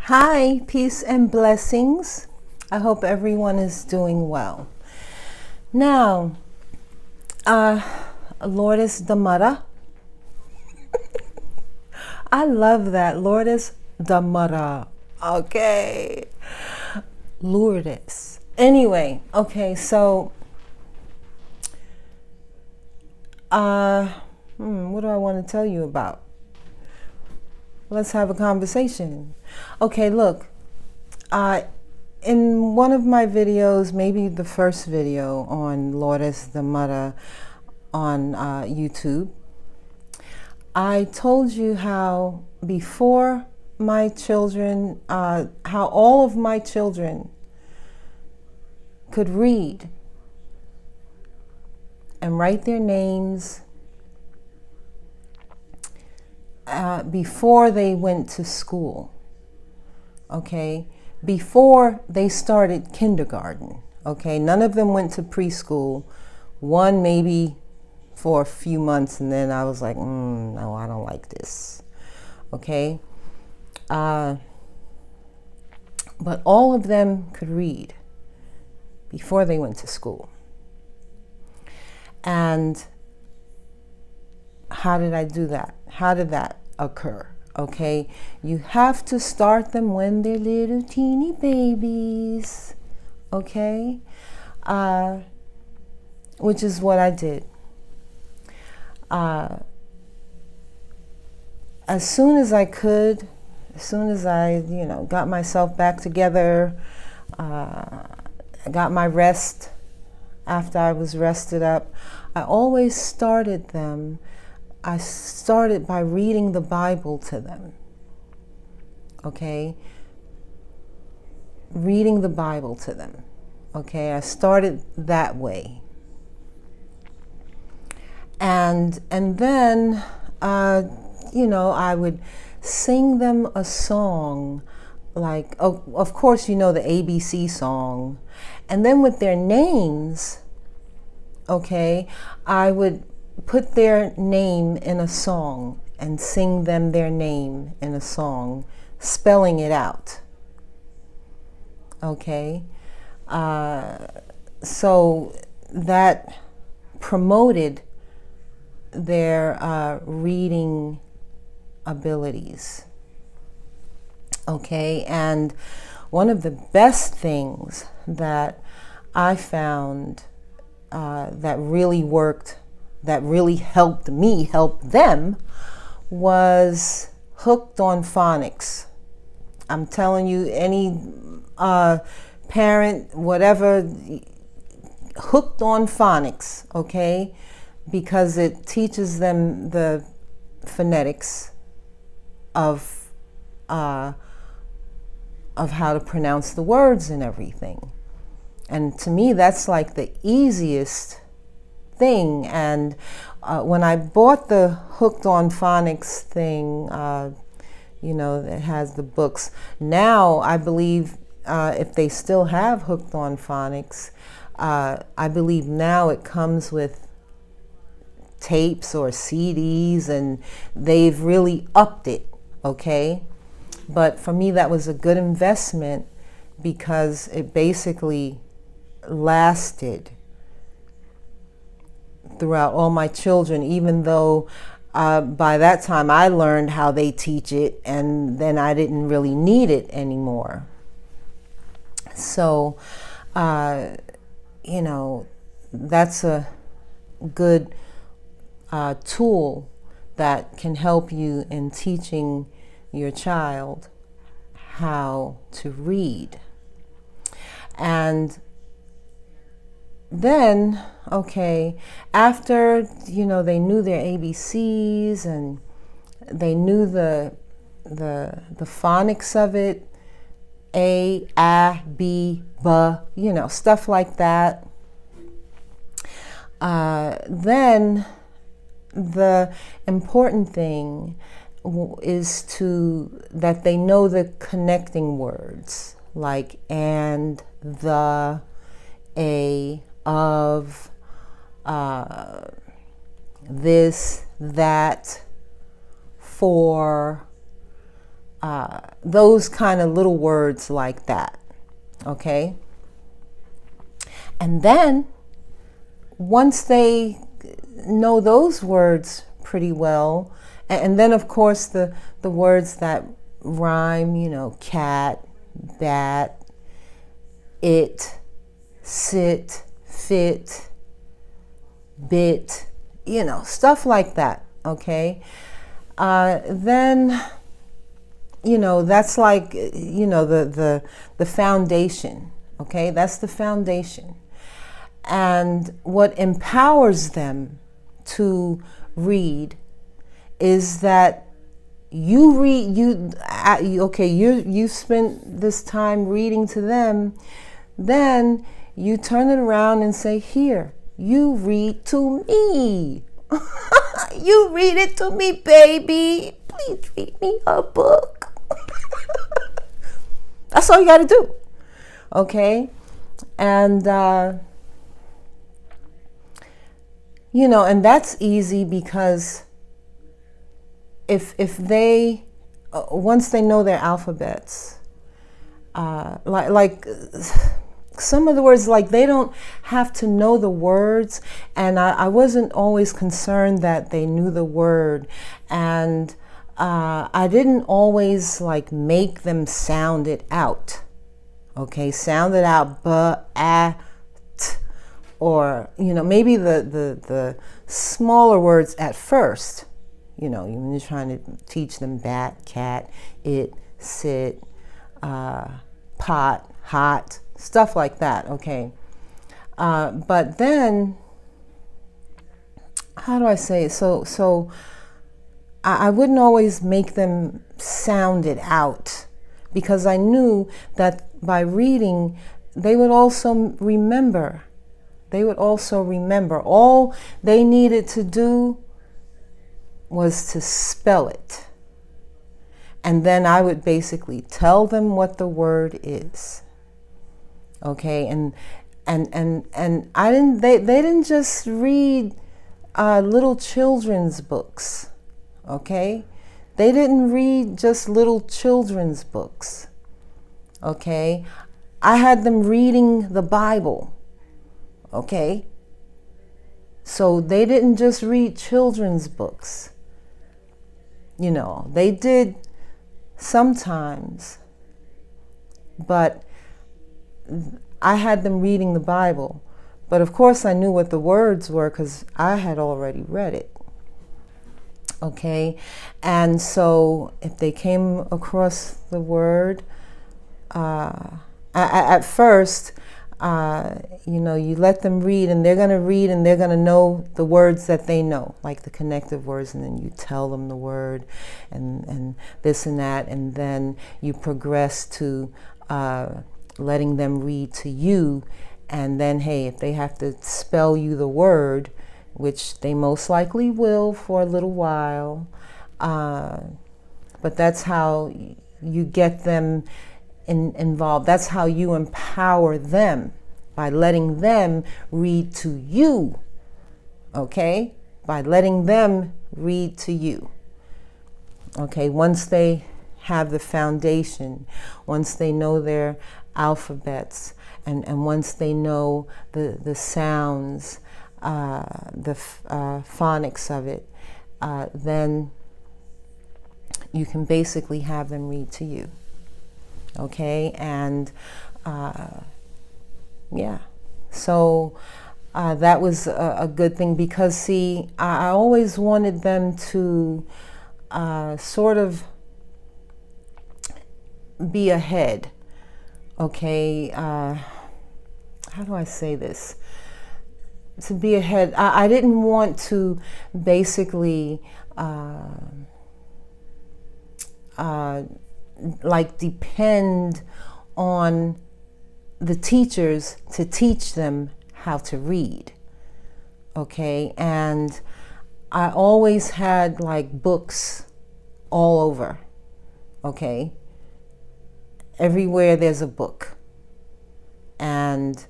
Hi, peace and blessings. I hope everyone is doing well. Now, Lourdes the mother. I love that. Lourdes the mother. Okay. Lourdes. Anyway, okay, so what do I want to tell you about? Let's have a conversation. Okay, look. In one of my videos, maybe the first video on Lourdes the mother on YouTube, I told you how before my children, how all of my children could read and write their names before they went to school, okay? Before they started kindergarten, okay? None of them went to preschool. One maybe for a few months, and then I was like, no, I don't like this, okay? But all of them could read before they went to school. And how did I do that? How did that occur? Okay, you have to start them when they're little teeny babies, okay? Which is what I did. As soon as I could, as soon as I, got myself back together, got my rest after I was rested up, I always started them. I started by reading the Bible to them, okay? Reading the Bible to them, okay? I started that way. And then, I would sing them a song, like, of course, the ABC song. And then with their names, okay, I would put their name in a song and sing them their name in a song, spelling it out. Okay? So that promoted their reading abilities. Okay? And one of the best things that I found that really worked, that really helped me help them, was Hooked on Phonics. I'm telling you, any parent, whatever, Hooked on Phonics, okay? Because it teaches them the phonetics of how to pronounce the words and everything. And to me, that's like the easiest thing. And when I bought the Hooked on Phonics thing, that has the books, now I believe if they still have Hooked on Phonics, I believe now it comes with tapes or CDs, and they've really upped it, okay? But for me, that was a good investment because it basically lasted throughout all my children, even though by that time I learned how they teach it, and then I didn't really need it anymore. So, that's a good tool that can help you in teaching your child how to read. And then, okay, after, they knew their ABCs and they knew the phonics of it, A, B, B, stuff like that. Then the important thing is that they know the connecting words, like and, the, a, of, this, that, for, those kind of little words like that. Okay? And then once they know those words pretty well, and then of course the words that rhyme, you know, cat, bat, it, sit, fit, bit, you know, stuff like that. Okay? Then, you know, that's like, you know, the foundation. Okay? That's the foundation. And what empowers them to read is that you read, you spent this time reading to them, then you turn it around and say, here, you read to me. You read it to me, baby. Please read me a book. That's all you got to do. Okay? And, you know, and that's easy because if they, once they know their alphabets, like some of the words, like they don't have to know the words, and I wasn't always concerned that they knew the word, and I didn't always like make them sound it out. Okay, sound it out, t, or you know, maybe the smaller words at first. You know, when you're trying to teach them bat, cat, it, sit, pot, hot, stuff like that, okay? But then, how do I say it? So I wouldn't always make them sound it out because I knew that by reading, they would also remember. They would also remember. All they needed to do was to spell it. And then I would basically tell them what the word is. Okay, and I didn't they didn't just read little children's books. Okay? They didn't read just little children's books. Okay? I had them reading the Bible. Okay? So they didn't just read children's books. You know, they did sometimes, but I had them reading the Bible. But of course I knew what the words were because I had already read it. Okay? And so if they came across the word, at first, you know, you let them read and they're going to read and they're going to know the words that they know, like the connective words, and then you tell them the word and this and that, and then you progress to letting them read to you, and then, hey, if they have to spell you the word, which they most likely will for a little while, but that's how you get them involved. That's how you empower them, by letting them read to you. Okay? By letting them read to you. Okay? Once they have the foundation, once they know their alphabets, and once they know the sounds, the phonics of it, then you can basically have them read to you. Okay, and yeah, so that was a good thing because, see, I always wanted them to sort of be ahead. Okay, how do I say this? To be ahead. I didn't want to basically like depend on the teachers to teach them how to read. Okay, and I always had like books all over. Okay, everywhere there's a book, and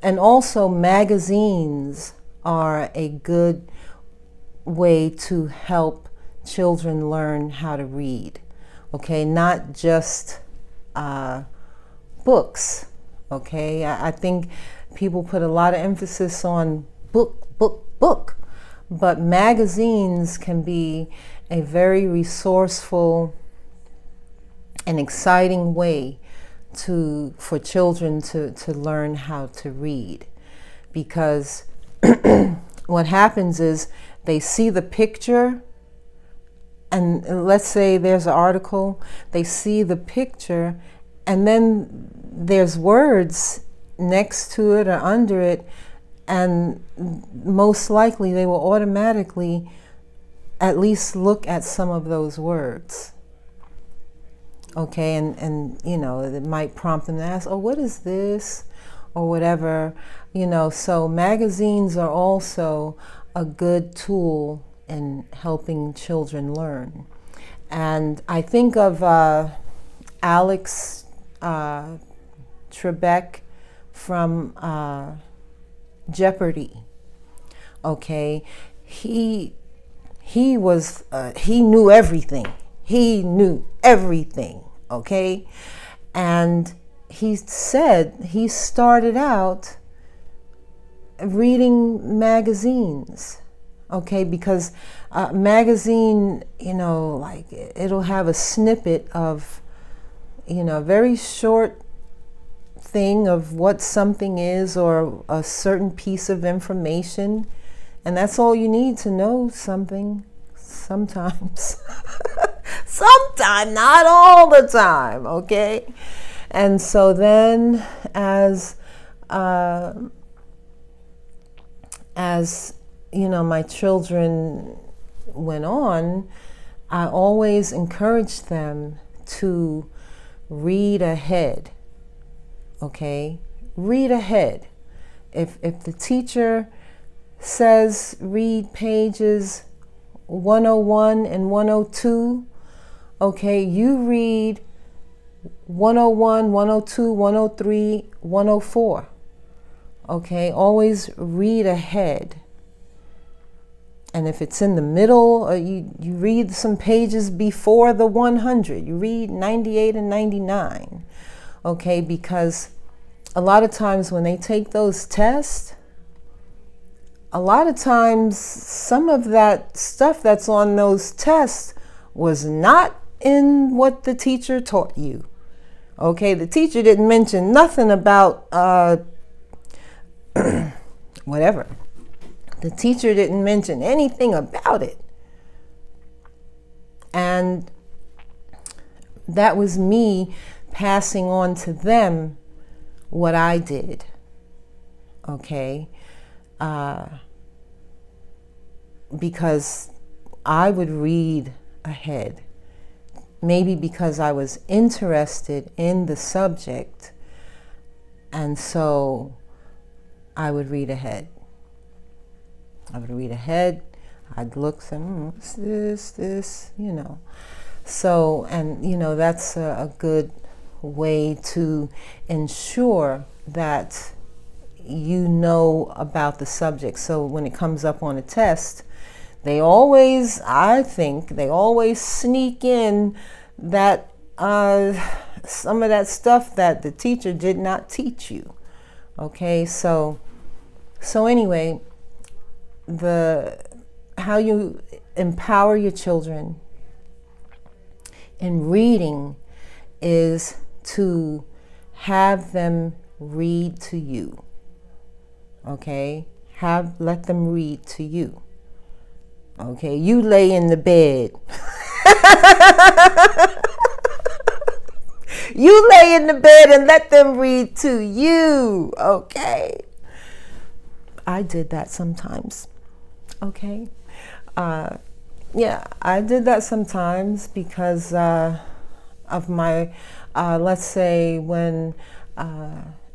also magazines are a good way to help children learn how to read. Okay, not just books. Okay, I think people put a lot of emphasis on book, but magazines can be a very resourceful and exciting way for children to learn how to read, because what happens is they see the picture, and let's say there's an article, they see the picture, and then there's words next to it or under it, and most likely they will automatically at least look at some of those words. Okay, and you know, it might prompt them to ask, oh, what is this? Or whatever, you know. So magazines are also a good tool in helping children learn. And I think of Alex Trebek from Jeopardy. Okay, he knew everything. He knew everything. Okay, and he said he started out reading magazines. Okay, because magazine, you know, like it'll have a snippet of, you know, a very short thing of what something is, or a certain piece of information, and that's all you need to know something sometimes. Sometimes, not all the time, okay? And so then as you know, my children went on, I always encouraged them to read ahead. Okay, read ahead. If the teacher says read pages 101 and 102, okay, you read 101, 102, 103, 104. Okay, always read ahead. And if it's in the middle, you read some pages before the 100. You read 98 and 99. Okay, because a lot of times when they take those tests, a lot of times some of that stuff that's on those tests was not in what the teacher taught you. Okay, the teacher didn't mention nothing about whatever. The teacher didn't mention anything about it. And that was me passing on to them what I did. Okay, because I would read ahead. Maybe because I was interested in the subject, and so I would read ahead. I'd look, say, what's this, you know. So, and you know, that's a good way to ensure that you know about the subject. So when it comes up on a test, I think they always sneak in that some of that stuff that the teacher did not teach you. Okay, so anyway, how you empower your children in reading is to have them read to you. Okay, let them read to you. Okay, you lay in the bed. You lay in the bed and let them read to you. Okay, I did that sometimes. Okay, yeah, I did that sometimes because of my, let's say when,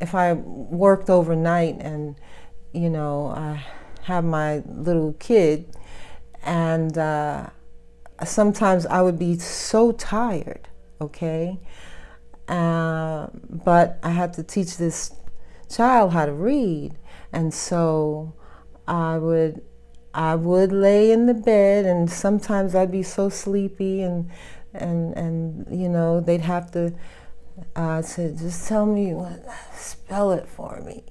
if I worked overnight and, you know, I have my little kid, and sometimes I would be so tired, okay? But I had to teach this child how to read, and so I would I would lay in the bed, and sometimes I'd be so sleepy, and you know, they'd have to say, just tell me spell it for me.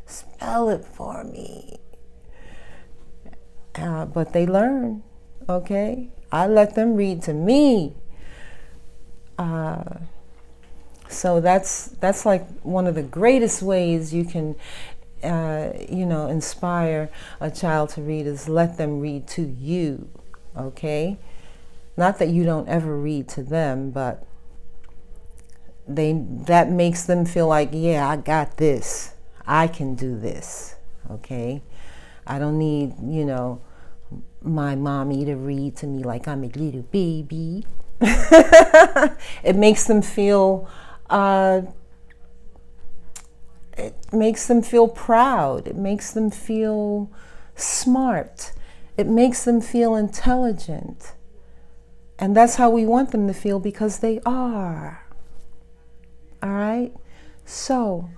Spell it for me. But they learn, okay? I let them read to me. So that's like one of the greatest ways you can, you know, inspire a child to read, is let them read to you, okay? Not that you don't ever read to them, but that makes them feel like, yeah, I got this. I can do this, okay? I don't need, you know, my mommy to read to me like I'm a little baby. It makes them feel, it makes them feel proud. It makes them feel smart. It makes them feel intelligent. And that's how we want them to feel, because they are. All right? So,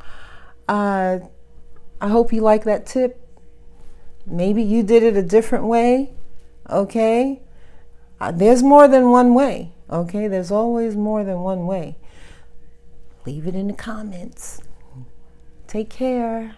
I hope you like that tip. Maybe you did it a different way, okay? There's more than one way, okay? There's always more than one way. Leave it in the comments. Take care.